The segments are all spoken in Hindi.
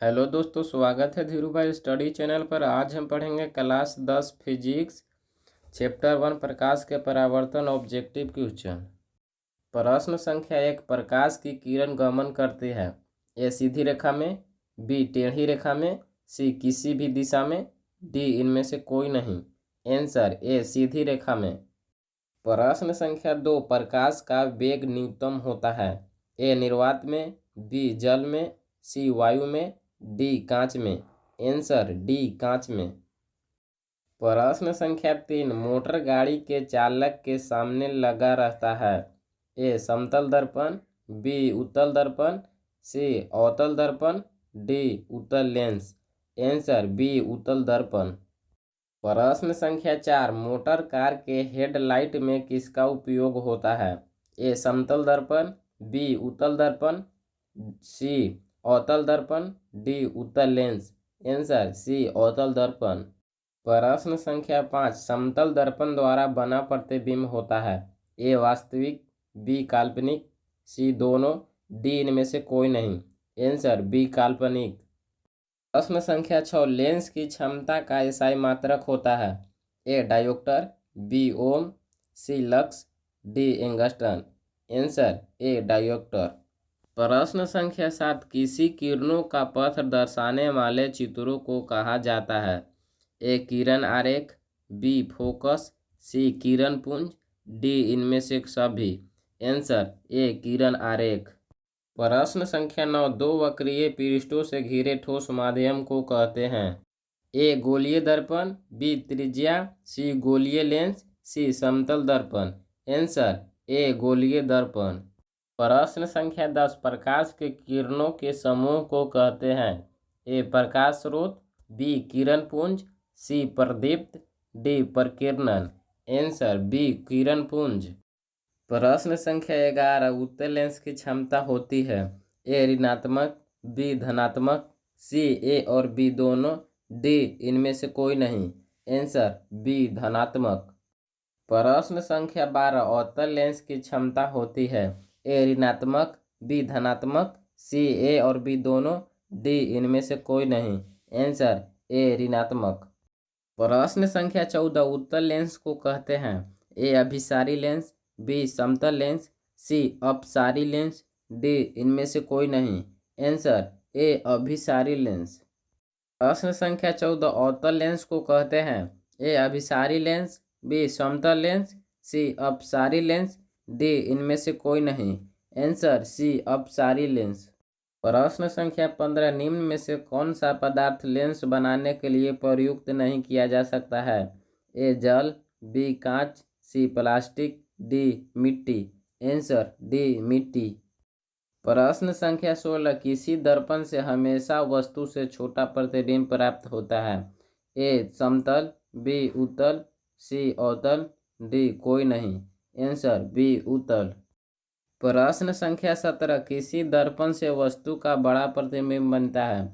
हेलो दोस्तों, स्वागत है धीरू भाई स्टडी चैनल पर। आज हम पढ़ेंगे क्लास 10 फिजिक्स चैप्टर 1 प्रकाश के परावर्तन ऑब्जेक्टिव क्वेश्चन। प्रश्न संख्या 1। प्रकाश की किरण गमन करती है ए सीधी रेखा में, बी टेढ़ी रेखा में, सी किसी भी दिशा में, डी इनमें से कोई नहीं। आंसर ए सीधी रेखा में। प्रश्न संख्या 2। प्रकाश का वेग न्यूनतम होता है ए निर्वात में, बी जल में, सी वायु में, डी कांच में। आंसर डी कांच में। प्रश्न संख्या 3। मोटर गाड़ी के चालक के सामने लगा रहता है ए समतल दर्पण, बी उत्तल दर्पण, सी अवतल दर्पण, डी उत्तल लेंस। आंसर बी उत्तल दर्पण। प्रश्न संख्या 4। मोटर कार के हेडलाइट में किसका उपयोग होता है ए समतल दर्पण, बी उत्तल दर्पण, सी अवतल दर्पण, डी उत्तल लेंस। आंसर सी अवतल दर्पण। प्रश्न संख्या 5। समतल दर्पण द्वारा बना प्रतिबिंब होता है ए वास्तविक, बी काल्पनिक, सी दोनों, डी इनमें से कोई नहीं। आंसर बी काल्पनिक। प्रश्न संख्या 6। लेंस की क्षमता का एसआई मात्रक होता है A dioptre, B ohm, C lux, D angstrom. Answer A dioptre. प्रश्न संख्या 7। किसी किरणों का पथ दर्शाने वाले चित्रों को कहा जाता है ए किरण आरेख, बी फोकस, सी किरण पुंज, डी इनमें से सभी। आंसर ए किरण आरेख। प्रश्न संख्या 9। दो वक्रीय पृष्ठों से घिरे ठोस माध्यम को कहते हैं ए गोलीय दर्पण, बी त्रिज्या, सी गोलीय लेंस, सी समतल दर्पण। आंसर ए गोलीय दर्पण। प्रश्न संख्या 10। प्रकाश के किरणों के समूह को कहते हैं ए प्रकाश स्रोत, बी किरण पुंज, सी प्रदीप्त, डी प्रकीर्णन। आंसर बी किरण पुंज। प्रश्न संख्या 11। उत्तल लेंस की क्षमता होती है ए ऋणात्मक, बी धनात्मक, सी ए और बी दोनों, डी इनमें से कोई नहीं। आंसर बी धनात्मक। प्रश्न संख्या 12। अवतल लेंस की क्षमता होती है ए ऋणात्मक, बी धनात्मक, सी ए और बी दोनों, डी इनमें से कोई नहीं। आंसर ए ऋणात्मक। प्रश्न संख्या 14। उत्तल लेंस को कहते हैं ए अभिसारी लेंस, बी समतल लेंस, सी अपसारी लेंस, डी इनमें से कोई नहीं। आंसर ए अभिसारी लेंस। प्रश्न संख्या 14। अवतल लेंस को कहते हैं ए अभिसारी लेंस, बी समतल लेंस, सी अपसारी लेंस, डी इनमें से कोई नहीं। आंसर सी अपसारी लेंस। प्रश्न संख्या 15। निम्न में से कौन सा पदार्थ लेंस बनाने के लिए प्रयुक्त नहीं किया जा सकता है ए जल, बी कांच, सी प्लास्टिक, डी मिट्टी। आंसर डी मिट्टी। प्रश्न संख्या 16। किसी दर्पण से हमेशा वस्तु से छोटा प्रतिबिंब प्राप्त होता है ए समतल, बी उत्तल, सी अवतल, डी कोई नहीं। आंसर बी उत्तल। प्रश्न संख्या 17। किसी दर्पण से वस्तु का बड़ा प्रतिबिंब बनता है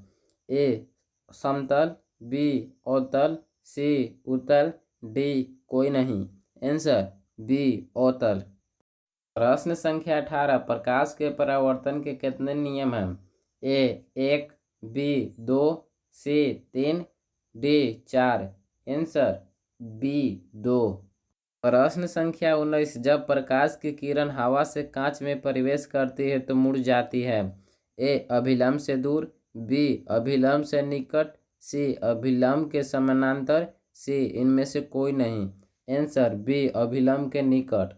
ए समतल, बी अवतल, सी उत्तल, डी कोई नहीं। आंसर बी अवतल। प्रश्न संख्या 18। प्रकाश के परावर्तन के कितने नियम हैं A 1, B 2, C 3, D 4। Answer B 2। प्रश्न संख्या 19। जब प्रकाश की किरण हवा से कांच में प्रवेश करती है तो मुड़ जाती है ए अभिलंब से दूर, बी अभिलंब से निकट, सी अभिलंब के समानांतर, सी इनमें से कोई नहीं। आंसर बी अभिलंब के निकट।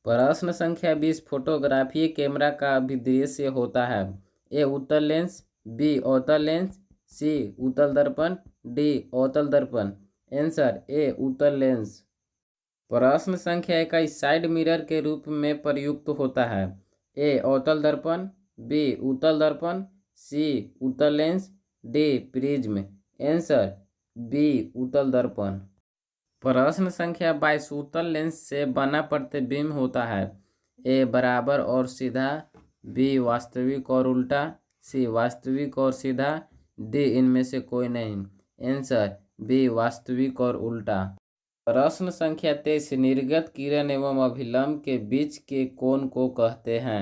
प्रश्न संख्या 20। फोटोग्राफी कैमरा का अभिदृश्य होता है ए उत्तल लेंस, बी अवतल लेंस, सी उत्तल दर्पण, डी अवतल दर्पण। आंसर ए उत्तल लेंस। प्रश्न संख्या 21। साइड मिरर के रूप में प्रयुक्त होता है ए अवतल दर्पण, बी उत्तल दर्पण, सी उत्तल lens, D prism. Answer B उत्तल दर्पण। प्रश्न संख्या 22। उत्तल लेंस से बना प्रतिबिंब होता है ए बराबर और सीधा, बी वास्तविक और उल्टा, सी वास्तविक और सीधा, डी इनमें से कोई नहीं। आंसर बी वास्तविक और उल्टा। प्रश्न संख्या 23। निर्गत किरण एवं अभिलंब के बीच के कोण को कहते हैं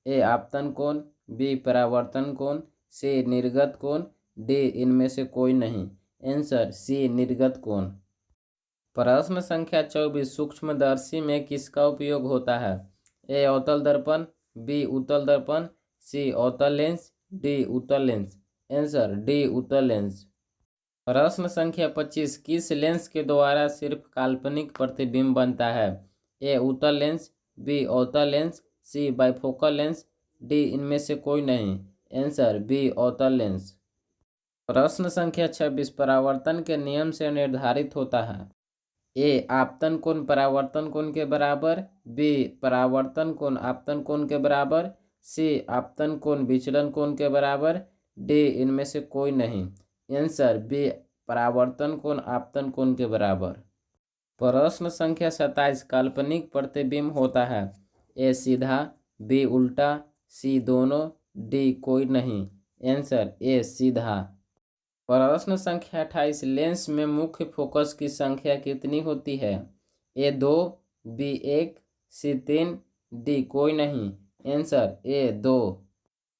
ए आपतन कोण, बी परावर्तन कोण, सी निर्गत कोण, डी इनमें से कोई नहीं। आंसर सी निर्गत कोण। प्रश्न संख्या 24 सूक्ष्मदर्शी में किसका उपयोग होता है? ए अवतल दर्पण, बी उत्तल दर्पण, सी अवतल लेंस, डी उत्तल लेंस। आंसर डी उत्तल लेंस। प्रश्न संख्या 25 किस लेंस के द्वारा सिर्फ काल्पनिक प्रतिबिंब बनता है? ए उत्तल लेंस, बी अवतल लेंस, सी बाइफोकल लेंस, डी इनमें से कोई नहीं। आंसर बी अवतल लेंस। प्रश्न संख्या 26 परावर्तन के नियम से निर्धारित होता है। ए आपतन कोण परावर्तन कोण के बराबर, बी परावर्तन कोण आपतन कोण के बराबर, सी आपतन कोण विचलन कोण के बराबर, डी इनमें से कोई नहीं। आंसर बी परावर्तन कोण आपतन कोण के बराबर। प्रश्न संख्या 27 काल्पनिक प्रतिबिंब होता है। ए सीधा, बी उल्टा, सी दोनों, डी कोई नहीं। आंसर ए सीधा। प्रश्न संख्या 28 लेंस में मुख्य फोकस की संख्या कितनी होती है? ए 2, बी 1, सी 3, डी कोई नहीं। Answer A 2।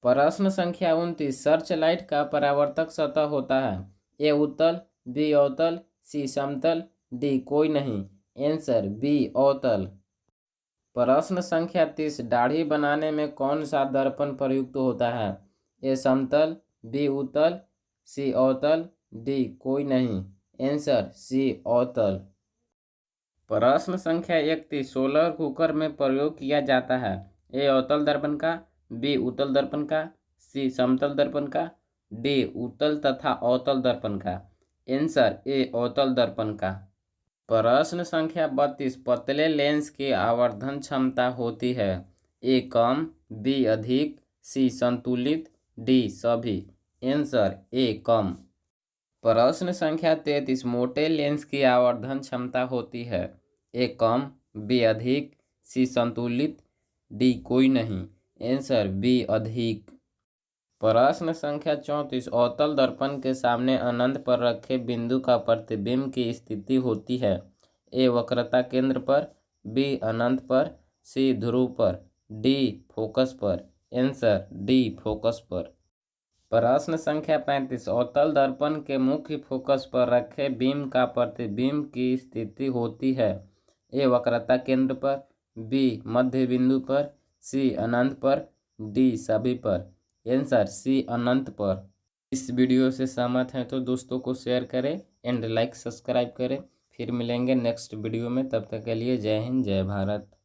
प्रश्न संख्या 29 सर्च लाइट का परावर्तक सतह होता है। ए उत्तल, बी अवतल, सी समतल, डी कोई नहीं। आंसर बी अवतल। प्रश्न संख्या 30 दाढ़ी बनाने में कौन सा दर्पण प्रयुक्त होता है? ए समतल, बी उत्तल, सी अवतल, डी कोई नहीं। आंसर सी अवतल। प्रश्न संख्या 31 सोलर कुकर में प्रयोग किया जाता है। ए अवतल दर्पण का, बी उत्तल दर्पण का, सी समतल दर्पण का, डी उत्तल तथा अवतल दर्पण का। आंसर ए अवतल दर्पण का। प्रश्न संख्या 32 पतले लेंस की आवर्धन क्षमता होती है। ए कम, बी अधिक, सी संतुलित, डी सभी। आंसर ए कम। प्रश्न संख्या 33 मोटे लेंस की आवर्धन क्षमता होती है। ए कम, बी अधिक, सी संतुलित, डी कोई नहीं। आंसर बी अधिक। प्रश्न संख्या 34 अवतल दर्पण के सामने अनंत पर रखे बिंदु का प्रतिबिंब की स्थिति होती है। ए वक्रता केंद्र पर, बी अनंत पर, सी ध्रुव पर, डी फोकस पर। आंसर डी फोकस पर। प्रश्न संख्या 35 अवतल दर्पण के मुख्य फोकस पर रखे बीम का प्रतिबिंब की स्थिति होती है। ए वक्रता केंद्र पर, बी मध्य बिंदु पर, सी अनंत पर, डी सभी पर। आंसर सी अनंत पर। इस वीडियो से सहमत हैं तो दोस्तों को शेयर करें एंड लाइक सब्सक्राइब करें। फिर मिलेंगे नेक्स्ट वीडियो में, तब तक के लिए जय हिंद जय भारत।